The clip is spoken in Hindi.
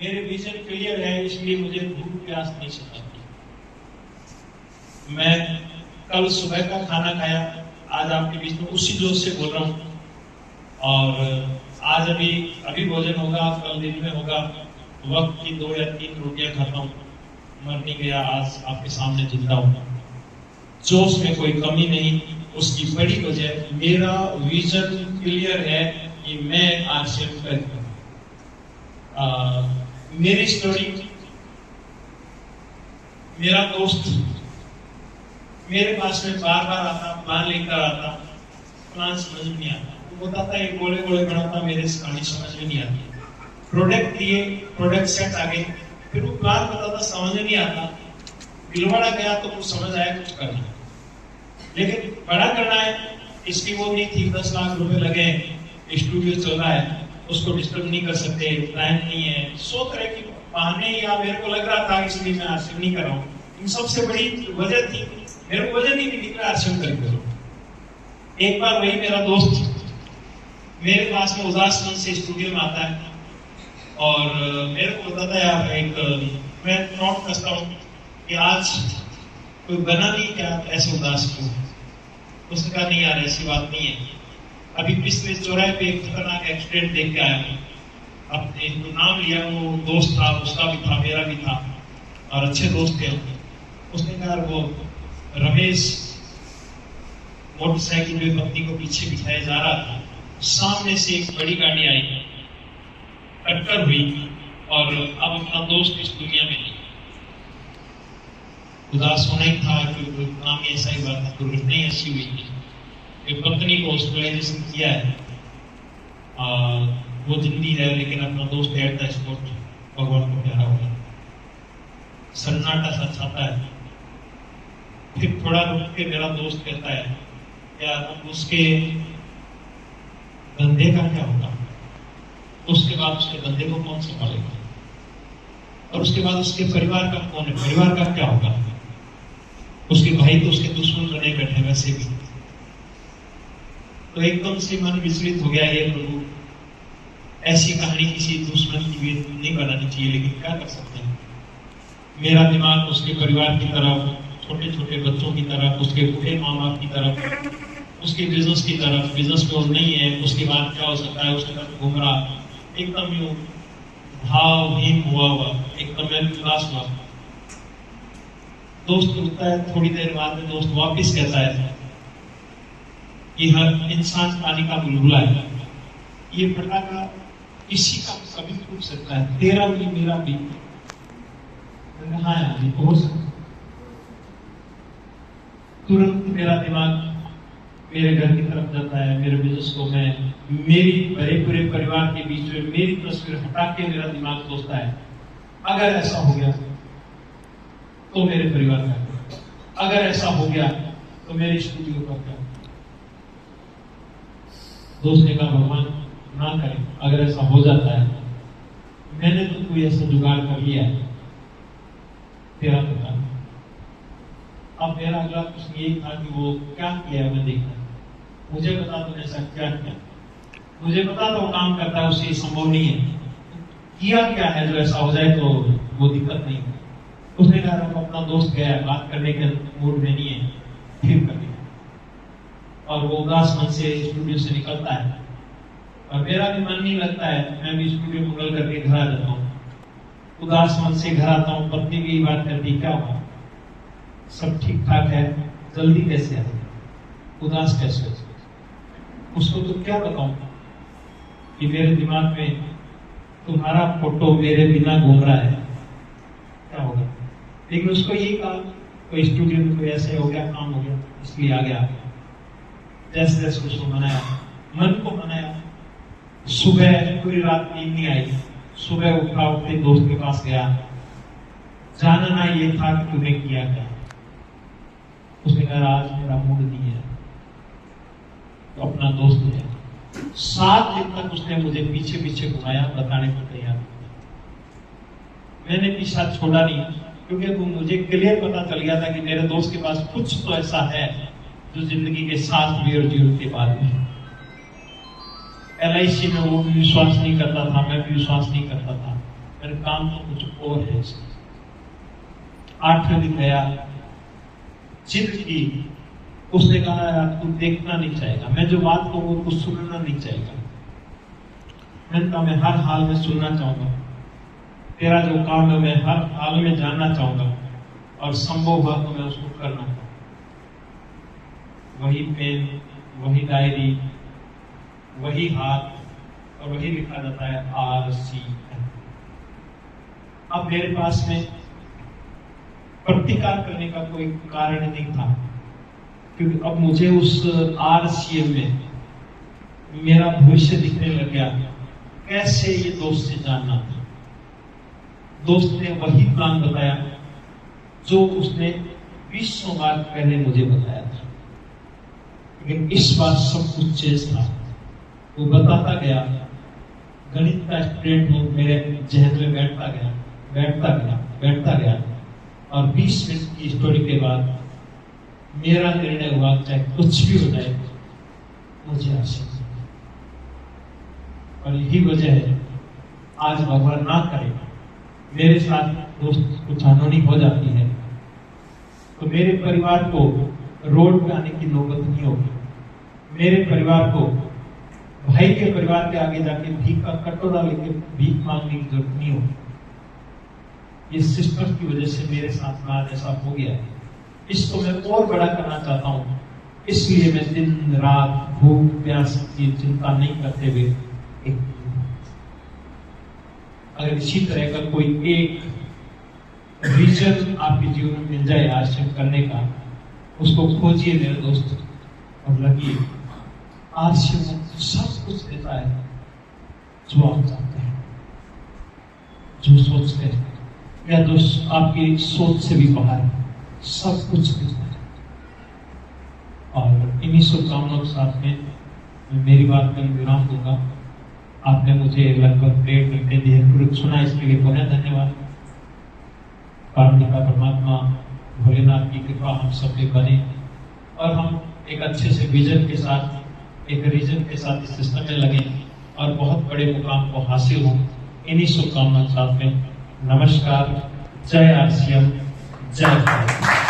मेरे विजन क्लियर है, इसलिए मुझे भूख प्यास नहीं सताती। मैं कल सुबह का खाना खाया, आज आपके बीच में उसी जोश से बोल रहा हूँ। और आज अभी भोजन होगा, कल दिन में होगा। वक्त की 2 या 3 रोटियां खाता हूँ, मर नहीं गया, आज आपके सामने जिंदा हूँ। जोश में कोई कमी नहीं। उसकी बड़ी वजह मेरा विजन क्लियर है कि मैं आरसीएम करूंगा। मेरी स्टोरी, मेरा दोस्त मेरे पास में बार बार आता, प्लान लेकर आता, प्लान समझ में नहीं आता। वो बताता है गोले गोले बनाता, मेरे कहानी समझ में नहीं आती। प्रोडक्ट दिए, प्रोडक्ट सेट आ गए, फिर वो प्लान बताता, समझ में नहीं आता। भिलवाड़ा गया तो कुछ समझ आया, कुछ करना, लेकिन बड़ा करना है। इसकी वो नहीं थी, 10 लाख रुपए लगे, स्टूडियो चल रहा है, उसको डिस्टर्ब नहीं कर सकते, प्लान नहीं है, 100 तरह की बहाने, या मेरे को लग रहा था इसलिए मैं आरसीएम नहीं कर रहा हूँ। इन सबसे बड़ी वजह थी, मेरे को वजह नहीं निकला आरसीएम करके। एक बार वही मेरा दोस्त मेरे पास में उदास मन से स्टूडियो में आता है और मेरे को बताता है, यार एक मैं नोट करता हूँ कि आज कोई बना नहीं क्या, ऐसे उदास क्यों? उसने कहा नहीं यार, ऐसी बात नहीं है, अभी पिछले चौराहे पे एक खतरनाक एक्सीडेंट देख के आया हूँ। अपने जो नाम लिया, वो दोस्त था, उसका भी था, मेरा भी था, और अच्छे दोस्त थे। उसने कहा वो रमेश मोटरसाइकिल में पत्नी को पीछे बिठाया जा रहा था, सामने से एक बड़ी गाड़ी आई, टक्कर हुई, और अब अपना दोस्त इस दुनिया में नहीं। उदास होना ही था, क्योंकि नाम ऐसा ही बात है, दुर्घटना ही ऐसी हुई थी कि पत्नी को हॉस्पिटलाइजेशन किया है, वो जिंदी है, लेकिन अपना दोस्त एट द स्पॉट भगवान को प्यारा हो गया। सन्नाटा सा छाता है। फिर थोड़ा रुक के मेरा दोस्त कहता है, क्या अब उसके धंधे का क्या होगा? उसके बाद उसके धंधे को कौन संभालेगा? और उसके बाद उसके परिवार का कौन है? परिवार का क्या होगा? उसके भाई तो उसके दुश्मन बने बैठे वैसे भी। तो एकदम से मन विचलित हो गया, ये प्रभु, ऐसी कहानी किसी दुश्मन की भी नहीं बनानी चाहिए, लेकिन क्या कर सकते हैं। मेरा दिमाग उसके परिवार की तरफ, छोटे छोटे बच्चों की तरफ, उसके बूढ़े माँ बाप की तरफ, उसके बिजनेस की तरफ, बिजनेस में वो नहीं है, उसके बाद क्या हो सकता है, उसके तरफ घूम रहा, एकदम यूं भावहीन हुआ, एकदम मैं उदास हुआ। दोस्त रुकता है, थोड़ी देर बाद में दोस्त वापिस कहता है कि हर इंसान पानी का बुलबुला है, ये पटाखा किसी का कभी फूट सकता है, तेरा भी मेरा भी। हाँ यार, ये हो सकता। तुरंत मेरा दिमाग मेरे घर की तरफ जाता है, मेरे बिजनेस को मैं, मेरी भरे पूरे परिवार के बीच में मेरी तस्वीर हटा के मेरा दिमाग सोचता है, अगर ऐसा हो गया तो मेरे परिवार का क्या, अगर ऐसा हो गया तो मेरे स्टूडियो का क्या। दोस्त ने कहा, भगवान ना करे, अगर ऐसा हो जाता है, मैंने तो कोई ऐसा जुगाड़ कर लिया है, तेरा पता नहीं। अब मेरा अगला प्रश्न यही था कि वो क्या किया है, मैं देखा, मुझे बता दो ऐसा क्या किया, मुझे पता तो वो काम करता है, उससे संभव नहीं है, किया क्या है जो ऐसा हो जाए तो वो दिक्कत नहीं है। उसने कहा, अपना दोस्त गया, बात करने के मूड में नहीं है, फिर कर दिया। और वो उदास मन से स्टूडियो से निकलता है, और मेरा भी मन नहीं लगता है, मैं भी स्टूडियो मुगल करके घर आ जाता हूँ। उदास मन से घर आता हूँ, पत्नी भी बात करती, क्या हुआ, सब ठीक ठाक है, जल्दी कैसे आ, उदास कैसे हो? उसको तो क्या बताऊं कि मेरे दिमाग में तुम्हारा फोटो मेरे बिना घूम रहा है, क्या होगा। लेकिन उसको यही कहा, कोई स्टूडियो में कोई ऐसे हो गया, काम हो गया, इसलिए आ गया। जैसे जैसे उसको मनाया, मन को मनाया। सुबह पूरी रात नींद नहीं आई, सुबह उठा, उठते दोस्त के पास गया, जानना ये था कि तूने किया क्या। उसने कहा, आज मेरा मूड नहीं है, तो अपना दोस्त है। 7 दिन तक उसने मुझे पीछे पीछे घुमाया, बताने को तैयार। मैंने पीछा छोड़ा नहीं, क्योंकि वो मुझे क्लियर पता चल गया था कि मेरे दोस्त के पास कुछ तो ऐसा है जो जिंदगी के 7 वीर जीवन के बाद में। LIC में वो भी विश्वास नहीं करता था, मैं भी विश्वास नहीं करता था, मेरे काम तो कुछ और है। 8वें दिन गया, जिद की, उसने कहा यार तू देखना नहीं चाहेगा, मैं जो बात कहूँ तू सुनना नहीं चाहेगा। मैंने कहा मैं हर हाल में सुनना चाहूंगा, तेरा जो काम है मैं हर हाल में जानना चाहूंगा, और संभव हुआ तो मैं उसको करना चाहूंगा। वही पेन, वही डायरी, वही हाथ, और वही लिखा जाता है RCM। अब मेरे पास में प्रतिकार करने का कोई कारण नहीं था, क्योंकि अब मुझे उस RCM में मेरा भविष्य दिखने लग गया। कैसे ये दोस्त से जानना था। दोस्त ने वही प्लान बताया जो उसने 20 बार पहले मुझे बताया था, लेकिन इस बार सब कुछ चेंज था। वो बताता गया, गणित का स्टूडेंट हूं, मेरे जहन में बैठता गया, और 20 मिनट की स्टोरी के बाद मेरा निर्णय हुआ चाहे कुछ भी हो जाए मुझे आशीष। और यही वजह है, आज भगवान ना करे मेरे साथ दोस्त कुछ अनहोनी हो जाती है तो मेरे परिवार को रोड पे आने की नौबत नहीं होगी। मेरे परिवार को भाई के परिवार के आगे जाके भीख का कटोरा लेके भीख मांगने की जरूरत नहीं होगी। ये सिस्टर की वजह से मेरे साथ आज ऐसा हो गया है। इसको मैं और बड़ा करना चाहता हूँ, इसलिए मैं दिन रात भूख प्यास की चिंता नहीं करते हुए अगर इसी तरह का कोई एक रीजन आपके जीवन में मिल जाए आश्रम करने का, उसको खोजिए मेरे दोस्त, और लगिए। आश्रम सब कुछ देता है जो आप चाहते हैं, जो सोचते हैं, या जो आपकी सोच से भी बाहर है, सब कुछ देता है। और इन्हीं शुभकामनाओं के साथ में मैं मेरी बात में विराम दूंगा। आपने मुझे लगभग 1.5 घंटे धैर्यपूर्वक सुना, इसके लिए बहुत धन्यवाद। परमपिता परमात्मा भोलेनाथ की कृपा हम सब पे बने, और हम एक अच्छे से विजन के साथ, एक रीजन के साथ इस सिस्टम में लगे और बहुत बड़े मुकाम को हासिल हो। इन्हीं शुभकामनाओं के साथ में नमस्कार। जय RCM, जय भारत।